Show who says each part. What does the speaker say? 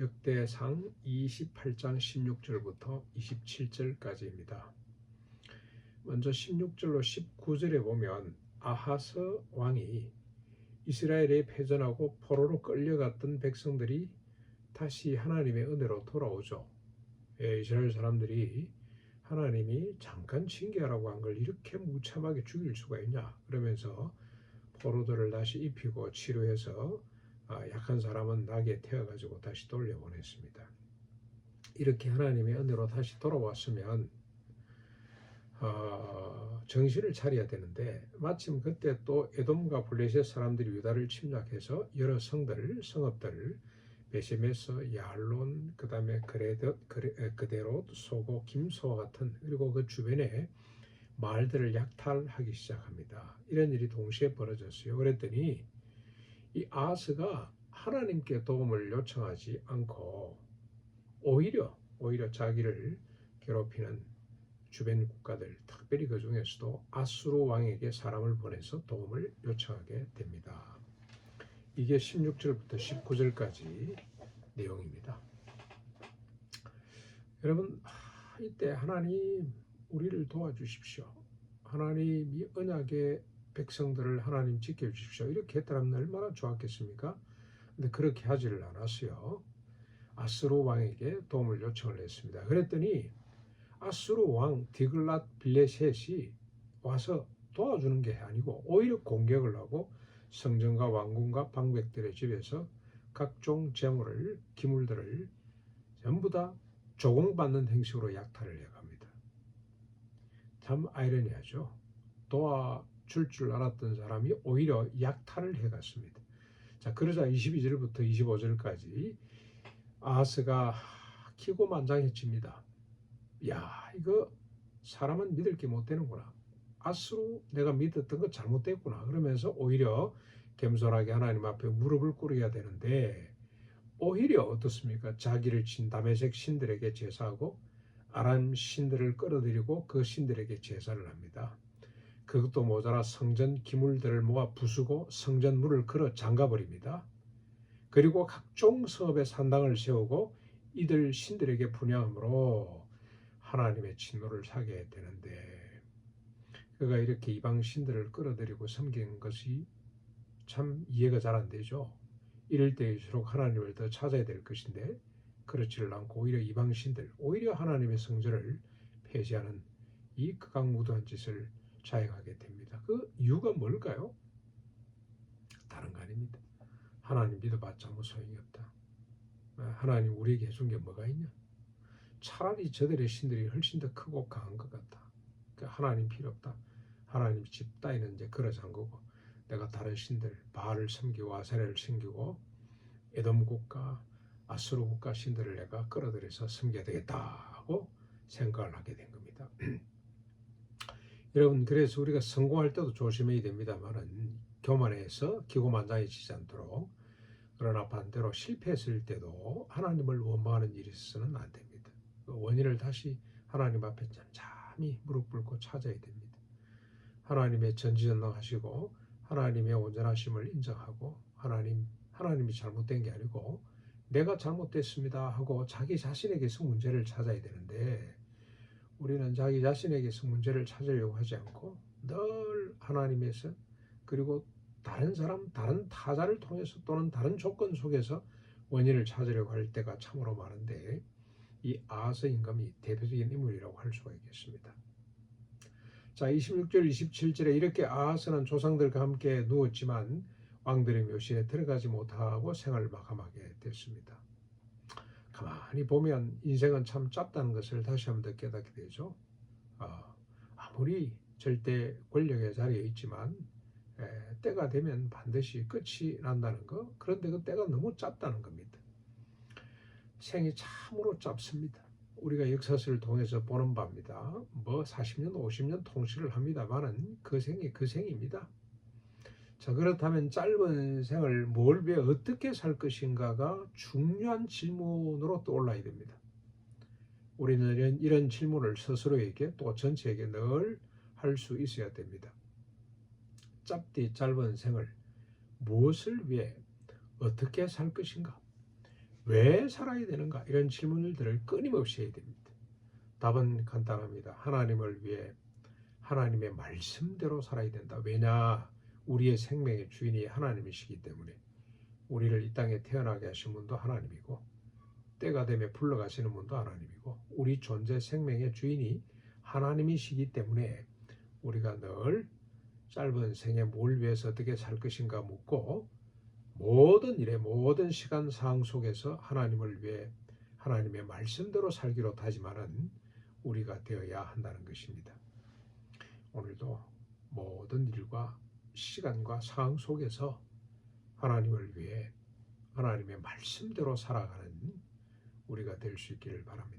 Speaker 1: 역대상 28장 16절부터 27절까지입니다. 먼저 16절로 19절에 보면 아하스 왕이 이스라엘에 패전하고 포로로 끌려갔던 백성들이 다시 하나님의 은혜로 돌아오죠. 이스라엘 사람들이 하나님이 잠깐 징계하라고 한 걸 이렇게 무참하게 죽일 수가 있냐 그러면서 포로들을 다시 입히고 치료해서 약한 사람은 나귀에 태워가지고 다시 돌려보냈습니다. 이렇게 하나님의 은혜로 다시 돌아왔으면 정신을 차려야 되는데 마침 그때 또 에돔과 블레셋 사람들이 유다를 침략해서 여러 성읍들을 베세메스, 야알론, 그 다음에 그대롯, 소고, 김소와 같은 그리고 그 주변에 마을들을 약탈하기 시작합니다. 이런 일이 동시에 벌어졌어요. 그랬더니 이 아하스가 하나님께 도움을 요청하지 않고 오히려 자기를 괴롭히는 주변 국가들, 특별히 그 중에서도 아수르 왕에게 사람을 보내서 도움을 요청하게 됩니다. 이게 16절부터 19절까지 내용입니다. 여러분, 이때 하나님 우리를 도와주십시오. 하나님이 언약의 백성들을 하나님 지켜주십시오. 이렇게 했더라면 얼마나 좋았겠습니까? 근데 그렇게 하지를 않았어요. 아수르 왕에게 도움을 요청을 했습니다. 그랬더니 아수르 왕 디글랏 빌레셋이 와서 도와주는 게 아니고 오히려 공격을 하고 성전과 왕궁과 방백들의 집에서 각종 재물을, 기물들을 전부 다 조공받는 행식으로 약탈을 해갑니다. 참 아이러니하죠. 도와줄 줄 알았던 사람이 오히려 약탈을 해갔습니다. 자, 그러자 22절부터 25절까지 아하스가 기고만장해집니다. 야, 이거 사람은 믿을 게 못 되는구나. 아수르 내가 믿었던 거 잘못됐구나. 그러면서 오히려 겸손하게 하나님 앞에 무릎을 꿇어야 되는데 오히려 어떻습니까? 자기를 친 다메섹 신들에게 제사하고 아람 신들을 끌어들이고 그 신들에게 제사를 합니다. 그것도 모자라 성전 기물들을 모아 부수고 성전 문을 걸어 잠가버립니다. 그리고 각종 사업에 산당을 세우고 이들 신들에게 분양함으로 하나님의 진노를 사게 되는데 그가 이렇게 이방 신들을 끌어들이고 섬기는 것이 참 이해가 잘 안 되죠. 이럴 때일수록 하나님을 더 찾아야 될 것인데 그렇지를 않고 오히려 이방 신들, 오히려 하나님의 성전을 폐쇄하는 이 극악무도한 짓을 자행하게 됩니다. 그 이유가 뭘까요? 다른 거 아닙니다. 하나님 믿어봤자 뭐 소용이 없다. 하나님 우리에게 해준 게 뭐가 있냐? 차라리 저들의 신들이 훨씬 더 크고 강한 것 같다. 그러니까 하나님 필요 없다. 하나님 집 따위는 이제 걸어 잠그고 내가 다른 신들 바알을 섬기고 아세라를 섬기고 에돔 국가, 아수르 국가 신들을 내가 끌어들여서 섬겨야 되겠다 하고 생각을 하게 된 겁니다. 여러분, 그래서 우리가 성공할 때도 조심해야 됩니다만은 교만해서 기고만장해지지 않도록, 그러나 반대로 실패했을 때도 하나님을 원망하는 일이 있어서는 안 됩니다. 그 원인을 다시 하나님 앞에 잠잠히 무릎 꿇고 찾아야 됩니다. 하나님의 전지전능하시고 하나님의 온전하심을 인정하고 하나님이 잘못된 게 아니고 내가 잘못됐습니다 하고 자기 자신에게서 문제를 찾아야 되는데 우리는 자기 자신에게서 문제를 찾으려고 하지 않고 늘 하나님에서 그리고 다른 사람, 다른 타자를 통해서 또는 다른 조건 속에서 원인을 찾으려고 할 때가 참으로 많은데 이 아하스 임금이 대표적인 인물이라고 할 수가 있겠습니다. 자, 26절, 27절에 이렇게 아하스는 조상들과 함께 누웠지만 왕들의 묘실에 들어가지 못하고 생을 마감하게 됐습니다. 가만히 보면 인생은 참 짧다는 것을 다시 한번 더 깨닫게 되죠. 아무리 절대 권력의 자리에 있지만 때가 되면 반드시 끝이 난다는 거. 그런데 그 때가 너무 짧다는 겁니다. 생이 참으로 짧습니다. 우리가 역사서를 통해서 보는 바입니다. 뭐 40년, 50년 통치를 합니다만은 그 생이 그 생입니다. 자, 그렇다면 짧은 생을 뭘 위해 어떻게 살 것인가가 중요한 질문으로 떠올라야 됩니다. 우리는 이런 질문을 스스로에게 또 전체에게 늘 할 수 있어야 됩니다. 짧디 짧은 생을 무엇을 위해 어떻게 살 것인가? 왜 살아야 되는가? 이런 질문들을 끊임없이 해야 됩니다. 답은 간단합니다. 하나님을 위해 하나님의 말씀대로 살아야 된다. 왜냐? 우리의 생명의 주인이 하나님이시기 때문에. 우리를 이 땅에 태어나게 하신 분도 하나님이고 때가 되면 불러가시는 분도 하나님이고 우리 존재 생명의 주인이 하나님이시기 때문에 우리가 늘 짧은 생에 뭘 위해서 어떻게 살 것인가 묻고 모든 일에 모든 시간 상황 속에서 하나님을 위해 하나님의 말씀대로 살기로 다짐하는 우리가 되어야 한다는 것입니다. 오늘도 모든 일과 시간과 상황 속에서 하나님을 위해 하나님의 말씀대로 살아가는 우리가 될 수 있기를 바랍니다.